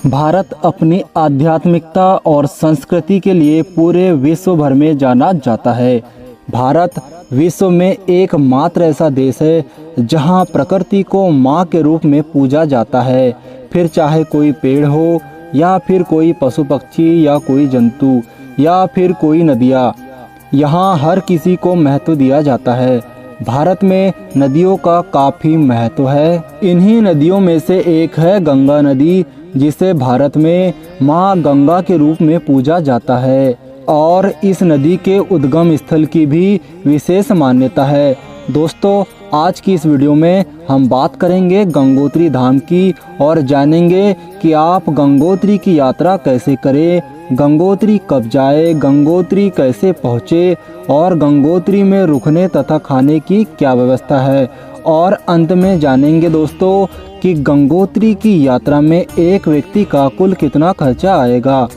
भारत अपनी आध्यात्मिकता और संस्कृति के लिए पूरे विश्व भर में जाना जाता है। भारत विश्व में एकमात्र ऐसा देश है जहां प्रकृति को माँ के रूप में पूजा जाता है। फिर चाहे कोई पेड़ हो या फिर कोई पशु पक्षी या कोई जंतु या फिर कोई नदियाँ, यहाँ हर किसी को महत्व दिया जाता है। भारत में नदियों का काफ़ी महत्व है। इन्हीं नदियों में से एक है गंगा नदी, जिसे भारत में माँ गंगा के रूप में पूजा जाता है और इस नदी के उद्गम स्थल की भी विशेष मान्यता है। दोस्तों, आज की इस वीडियो में हम बात करेंगे गंगोत्री धाम की और जानेंगे कि आप गंगोत्री की यात्रा कैसे करें, गंगोत्री कब जाए, गंगोत्री कैसे पहुँचे और गंगोत्री में रुकने तथा खाने की क्या व्यवस्था है। और अंत में जानेंगे दोस्तों कि गंगोत्री की यात्रा में एक व्यक्ति का कुल कितना खर्चा आएगा।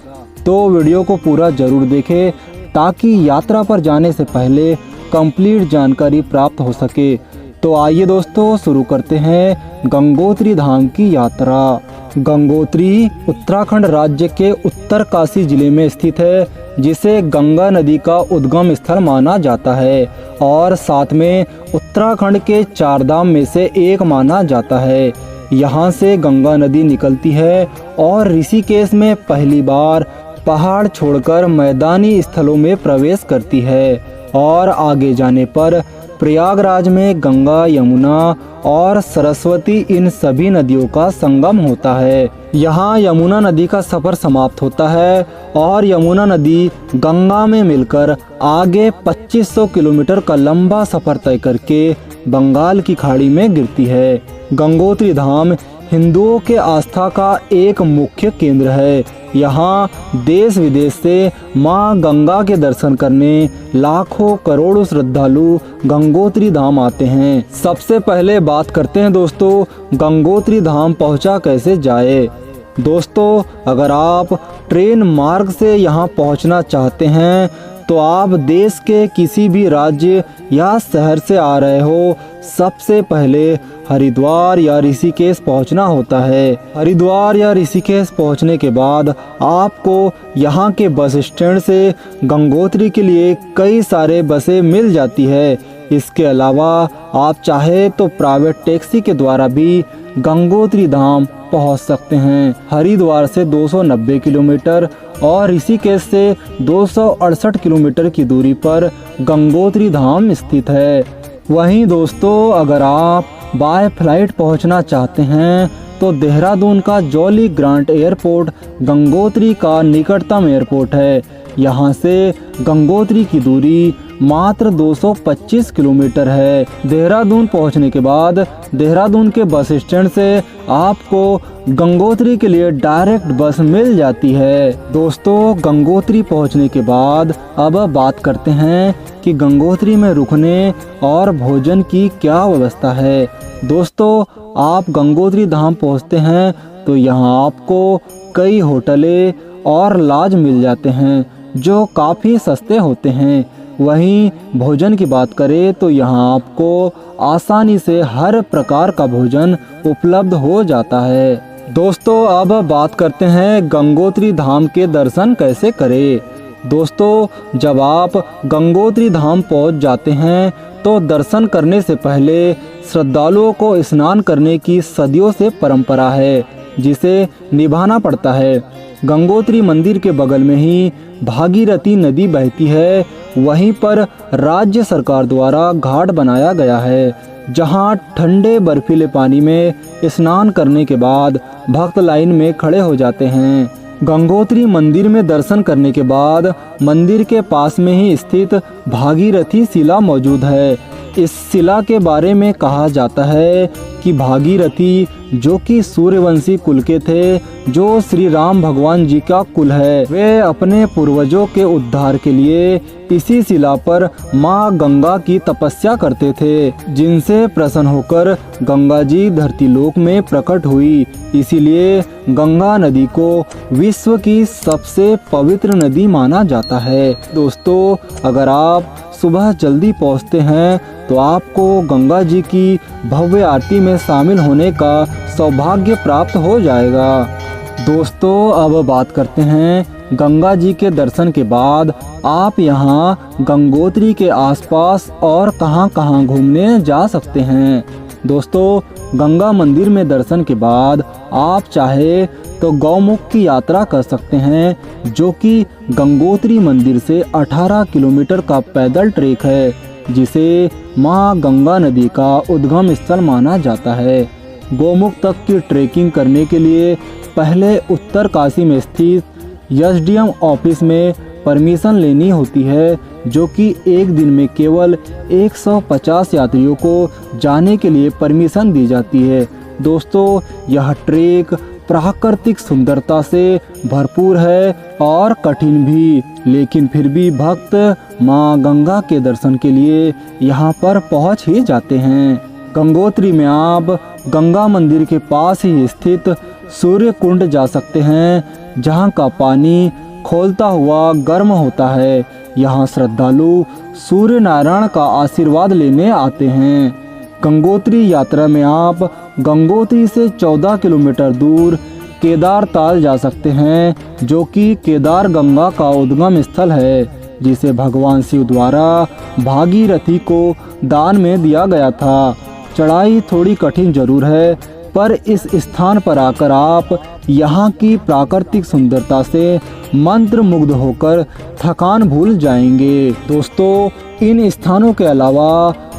तो वीडियो को पूरा जरूर देखें ताकि यात्रा पर जाने से पहले कंप्लीट जानकारी प्राप्त हो सके। तो आइए दोस्तों शुरू करते हैं गंगोत्री धाम की यात्रा। गंगोत्री उत्तराखंड राज्य के उत्तरकाशी जिले में स्थित है, जिसे गंगा नदी का उद्गम स्थल माना जाता है और साथ में उत्तराखंड के चार धाम में से एक माना जाता है। यहाँ से गंगा नदी निकलती है और ऋषिकेश में पहली बार पहाड़ छोड़कर मैदानी स्थलों में प्रवेश करती है और आगे जाने पर प्रयागराज में गंगा, यमुना और सरस्वती इन सभी नदियों का संगम होता है। यहाँ यमुना नदी का सफर समाप्त होता है और यमुना नदी गंगा में मिलकर आगे 2500 किलोमीटर का लंबा सफर तय करके बंगाल की खाड़ी में गिरती है। गंगोत्री धाम हिंदुओं के आस्था का एक मुख्य केंद्र है। यहाँ देश विदेश से माँ गंगा के दर्शन करने लाखों करोड़ों श्रद्धालु गंगोत्री धाम आते हैं। सबसे पहले बात करते हैं दोस्तों, गंगोत्री धाम पहुँचा कैसे जाए। दोस्तों, अगर आप ट्रेन मार्ग से यहाँ पहुँचना चाहते हैं तो आप देश के किसी भी राज्य या शहर से आ रहे हो, सबसे पहले हरिद्वार या ऋषिकेश पहुंचना होता है। हरिद्वार या ऋषिकेश पहुंचने के बाद आपको यहाँ के बस स्टैंड से गंगोत्री के लिए कई सारे बसें मिल जाती है। इसके अलावा आप चाहे तो प्राइवेट टैक्सी के द्वारा भी गंगोत्री धाम पहुंच सकते हैं। हरिद्वार से 290 किलोमीटर और ऋषिकेश से 268 किलोमीटर की दूरी पर गंगोत्री धाम स्थित है। वहीं दोस्तों, अगर आप बाय फ्लाइट पहुंचना चाहते हैं तो देहरादून का जॉली ग्रांट एयरपोर्ट गंगोत्री का निकटतम एयरपोर्ट है। यहाँ से गंगोत्री की दूरी मात्र 225 किलोमीटर है। देहरादून पहुँचने के बाद देहरादून के बस स्टैंड से आपको गंगोत्री के लिए डायरेक्ट बस मिल जाती है। दोस्तों, गंगोत्री पहुँचने के बाद अब बात करते हैं कि गंगोत्री में रुकने और भोजन की क्या व्यवस्था है। दोस्तों, आप गंगोत्री धाम पहुँचते हैं तो यहाँ आपको कई होटलें और लॉज मिल जाते हैं जो काफ़ी सस्ते होते हैं। वहीं भोजन की बात करें तो यहाँ आपको आसानी से हर प्रकार का भोजन उपलब्ध हो जाता है। दोस्तों, अब बात करते हैं गंगोत्री धाम के दर्शन कैसे करें। दोस्तों, जब आप गंगोत्री धाम पहुँच जाते हैं तो दर्शन करने से पहले श्रद्धालुओं को स्नान करने की सदियों से परंपरा है, जिसे निभाना पड़ता है। गंगोत्री मंदिर के बगल में ही भागीरथी नदी बहती है। वहीं पर राज्य सरकार द्वारा घाट बनाया गया है, जहां ठंडे बर्फीले पानी में स्नान करने के बाद भक्त लाइन में खड़े हो जाते हैं। गंगोत्री मंदिर में दर्शन करने के बाद मंदिर के पास में ही स्थित भागीरथी शिला मौजूद है। इस शिला के बारे में कहा जाता है कि भागीरथी, जो कि सूर्यवंशी कुल के थे, जो श्री राम भगवान जी का कुल है, वे अपने पूर्वजों के उद्धार के लिए इसी शिला पर माँ गंगा की तपस्या करते थे, जिनसे प्रसन्न होकर गंगा जी धरती लोक में प्रकट हुई। इसीलिए गंगा नदी को विश्व की सबसे पवित्र नदी माना जाता है। दोस्तों, अगर आप सुबह जल्दी पहुंचते हैं तो आपको गंगा जी की भव्य आरती में शामिल होने का सौभाग्य प्राप्त हो जाएगा। दोस्तों अब बात करते हैं गंगा जी के दर्शन के बाद आप यहाँ गंगोत्री के आसपास और कहाँ घूमने जा सकते हैं। दोस्तों गंगा मंदिर में दर्शन के बाद आप चाहे तो गौमुख की यात्रा कर सकते हैं, जो कि गंगोत्री मंदिर से 18 किलोमीटर का पैदल ट्रैक है, जिसे मां गंगा नदी का उद्गम स्थल माना जाता है। गौमुख तक की ट्रैकिंग करने के लिए पहले उत्तरकाशी में स्थित एसडीएम ऑफिस में परमिशन लेनी होती है, जो कि एक दिन में केवल 150 यात्रियों को जाने के लिए परमिशन दी जाती है। दोस्तों यह ट्रैक प्राकृतिक सुंदरता से भरपूर है और कठिन भी, लेकिन फिर भी भक्त मां गंगा के दर्शन के लिए यहाँ पर पहुँच ही जाते हैं। गंगोत्री में आप गंगा मंदिर के पास ही स्थित सूर्य कुंड जा सकते हैं, जहाँ का पानी खौलता हुआ गर्म होता है। यहाँ श्रद्धालु सूर्य नारायण का आशीर्वाद लेने आते हैं। गंगोत्री यात्रा में आप गंगोत्री से 14 किलोमीटर दूर केदार ताल जा सकते हैं, जो कि केदार गंगा का उद्गम स्थल है, जिसे भगवान शिव द्वारा भागीरथी को दान में दिया गया था। चढ़ाई थोड़ी कठिन जरूर है, पर इस स्थान पर आकर आप यहाँ की प्राकृतिक सुंदरता से मंत्र मुग्ध होकर थकान भूल जाएंगे। दोस्तों इन स्थानों के अलावा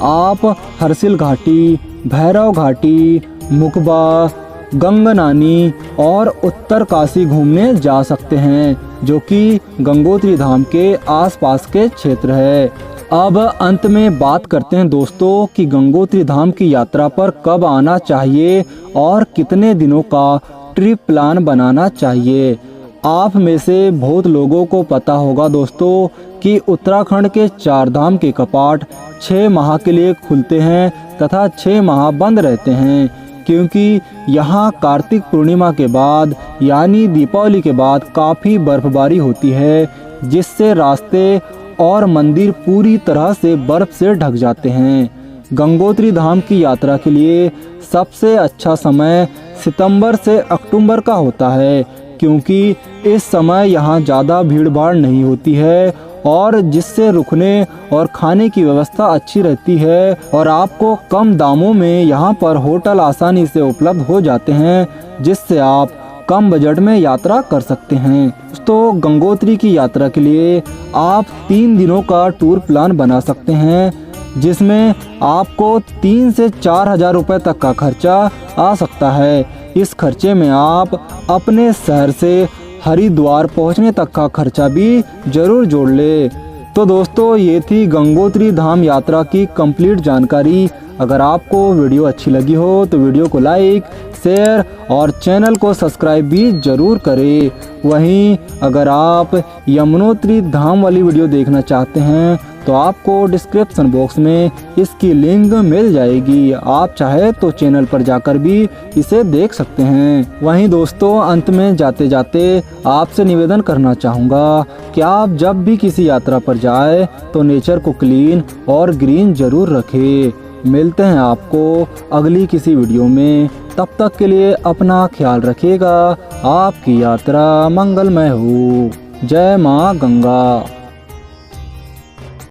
आप हर्षिल घाटी, भैरव घाटी, मुकबा, गंगनानी और उत्तरकाशी घूमने जा सकते हैं, जो कि गंगोत्री धाम के आसपास के क्षेत्र है। अब अंत में बात करते हैं दोस्तों कि गंगोत्री धाम की यात्रा पर कब आना चाहिए और कितने दिनों का ट्रिप प्लान बनाना चाहिए। आप में से बहुत लोगों को पता होगा दोस्तों कि उत्तराखंड के 4 धाम के कपाट 6 माह के लिए खुलते हैं तथा 6 माह बंद रहते हैं, क्योंकि यहाँ कार्तिक पूर्णिमा के बाद यानी दीपावली के बाद काफ़ी बर्फबारी होती है, जिससे रास्ते और मंदिर पूरी तरह से बर्फ से ढक जाते हैं। गंगोत्री धाम की यात्रा के लिए सबसे अच्छा समय सितंबर से अक्टूबर का होता है, क्योंकि इस समय यहाँ ज़्यादा भीड़ भाड़ नहीं होती है और जिससे रुकने और खाने की व्यवस्था अच्छी रहती है और आपको कम दामों में यहाँ पर होटल आसानी से उपलब्ध हो जाते हैं, जिससे आप कम बजट में यात्रा कर सकते हैं। तो गंगोत्री की यात्रा के लिए आप 3 दिनों का टूर प्लान बना सकते हैं, जिसमें आपको 3 से 4 हज़ार रुपये तक का खर्चा आ सकता है। इस खर्चे में आप अपने शहर से हरिद्वार पहुंचने तक का खर्चा भी जरूर जोड़ ले। तो दोस्तों ये थी गंगोत्री धाम यात्रा की कंप्लीट जानकारी। अगर आपको वीडियो अच्छी लगी हो तो वीडियो को लाइक, शेयर और चैनल को सब्सक्राइब भी जरूर करें। वहीं अगर आप यमुनोत्री धाम वाली वीडियो देखना चाहते हैं तो आपको डिस्क्रिप्शन बॉक्स में इसकी लिंक मिल जाएगी। आप चाहे तो चैनल पर जाकर भी इसे देख सकते हैं। वहीं दोस्तों अंत में जाते जाते आपसे निवेदन करना चाहूँगा कि आप जब भी किसी यात्रा पर जाए तो नेचर को क्लीन और ग्रीन जरूर रखें। मिलते हैं आपको अगली किसी वीडियो में, तब तक के लिए अपना ख्याल रखिएगा। आपकी यात्रा मंगलमय हो। जय माँ गंगा।